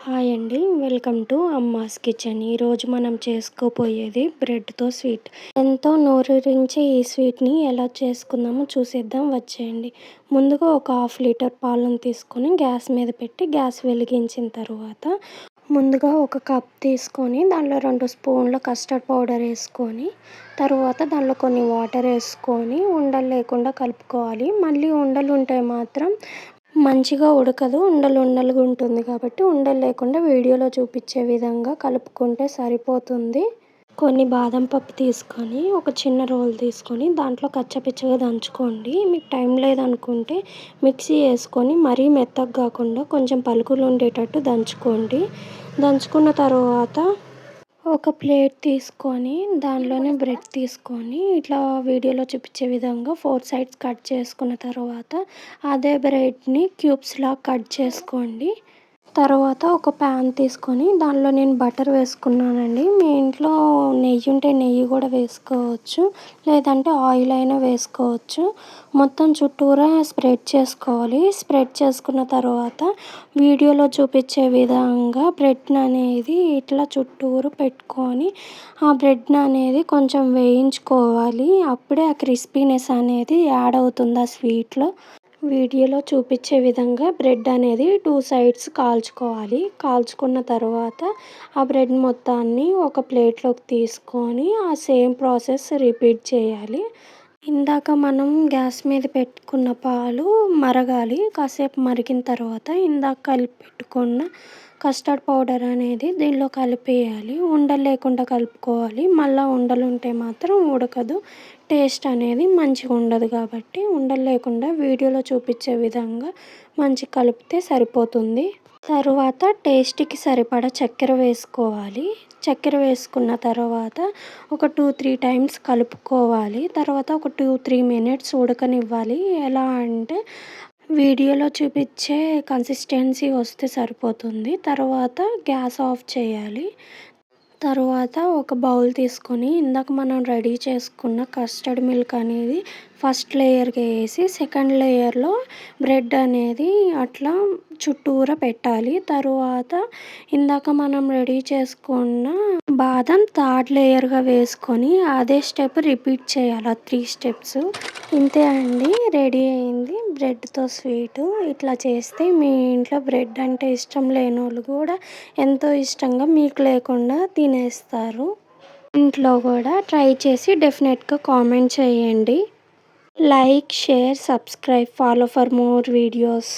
Hi అండి. Welcome to అమ్మాస్ kitchen. ఈరోజు మనం చేసుకోబోయేది బ్రెడ్‌తో స్వీట్. ఎంతో నోరూరించే ఈ స్వీట్‌ని ఎలా చేసుకుందామో చూసేద్దాం వచ్చేయండి. ముందుగా ఒక హాఫ్ లీటర్ పాలను తీసుకొని గ్యాస్ మీద పెట్టి గ్యాస్ వెలిగించిన తర్వాత ముందుగా ఒక కప్ తీసుకొని దాంట్లో 2 స్పూన్ల కస్టర్డ్ పౌడర్ వేసుకొని తర్వాత దాంట్లో కొన్ని వాటర్ వేసుకొని ఉండలు లేకుండా కలుపుకోవాలి. మళ్ళీ ఉండలు ఉంటే మాత్రం మంచిగా ఉడకదు. ఉండలు ఉండలుగా ఉంటుంది కాబట్టి ఉండలు లేకుండా వీడియోలో చూపించే విధంగా కలుపుకుంటే సరిపోతుంది. కొన్ని బాదం పప్పు తీసుకొని ఒక చిన్న రోల్ తీసుకొని దాంట్లో కచ్చపిచ్చగా దంచుకోండి. మీకు టైం లేదనుకుంటే మిక్సీ వేసుకొని మరీ మెత్తగా కాకుండా కొంచెం పలుకులు ఉండేటట్టు దంచుకోండి. దంచుకున్న తర్వాత ఒక ప్లేట్ తీసుకొని దానిలోనే బ్రెడ్ తీసుకొని ఇట్లా వీడియోలో చూపించే విధంగా 4 సైడ్స్ కట్ చేసుకున్న తర్వాత అదే బ్రెడ్ని క్యూబ్స్లా కట్ చేసుకోండి. తర్వాత ఒక ప్యాన్ తీసుకొని దానిలో నేను బటర్ వేసుకున్నానండి. మీ ఇంట్లో నెయ్యి ఉంటే నెయ్యి కూడా వేసుకోవచ్చు, లేదంటే ఆయిల్ అయినా వేసుకోవచ్చు. మొత్తం చుట్టూరా స్ప్రెడ్ చేసుకోవాలి. స్ప్రెడ్ చేసుకున్న తర్వాత వీడియోలో చూపించే విధంగా బ్రెడ్ని అనేది ఇట్లా చుట్టూరు పెట్టుకొని ఆ బ్రెడ్ని అనేది కొంచెం వేయించుకోవాలి. అప్పుడే ఆ క్రిస్పీనెస్ అనేది యాడ్ అవుతుంది ఆ స్వీట్లో. వీడియోలో చూపించే విధంగా బ్రెడ్ అనేది 2 సైడ్స్ కాల్చుకోవాలి. కాల్చుకున్న తర్వాత ఆ బ్రెడ్ మొత్తాన్ని ఒక ప్లేట్లోకి తీసుకొని ఆ సేమ్ ప్రాసెస్ రిపీట్ చేయాలి. ఇందాక మనం గ్యాస్ మీద పెట్టుకున్న పాలు మరగాలి. కాసేపు మరిగిన తర్వాత ఇందాక కలిపి పెట్టుకున్న కస్టర్డ్ పౌడర్ అనేది దీనిలో కలిపేయాలి. ఉండలు లేకుండా కలుపుకోవాలి. మళ్ళీ ఉండలు ఉంటే మాత్రం ఉడకదు, టేస్ట్ అనేది మంచిగా ఉండదు. కాబట్టి ఉండలు లేకుండా వీడియోలో చూపించే విధంగా మంచిగా కలిపితే సరిపోతుంది. తరువాత టేస్ట్కి సరిపడా చక్కెర వేసుకోవాలి. చక్కెర వేసుకున్న తర్వాత ఒక 2-3 టైమ్స్ కలుపుకోవాలి. తర్వాత ఒక 2-3 మినిట్స్ ఉడకనివ్వాలి. ఎలా అంటే వీడియోలో చూపించే కన్సిస్టెన్సీ వస్తే సరిపోతుంది. తర్వాత గ్యాస్ ఆఫ్ చేయాలి. తర్వాత ఒక బౌల్ తీసుకొని ఇందాక మనం రెడీ చేసుకున్న కస్టర్డ్ మిల్క్ అనేది ఫస్ట్ లేయర్గా వేసి సెకండ్ లేయర్లో బ్రెడ్ అనేది అట్లా చుట్టూరా పెట్టాలి. తరువాత ఇందాక మనం రెడీ చేసుకున్న బాదం థర్డ్ లేయర్గా వేసుకొని అదే స్టెప్ రిపీట్ చేయాలి. 3 స్టెప్స్. ఇంతే అండి, రెడీ అయింది బ్రెడ్తో స్వీటు. ఇట్లా చేస్తే మీ ఇంట్లో బ్రెడ్ అంటే ఇష్టం లేని వాళ్ళు కూడా ఎంతో ఇష్టంగా మీకు లేకుండా తినేస్తారు. ఇంట్లో కూడా ట్రై చేసి డెఫినెట్గా కామెంట్ చేయండి. Like, share, subscribe, follow for more videos.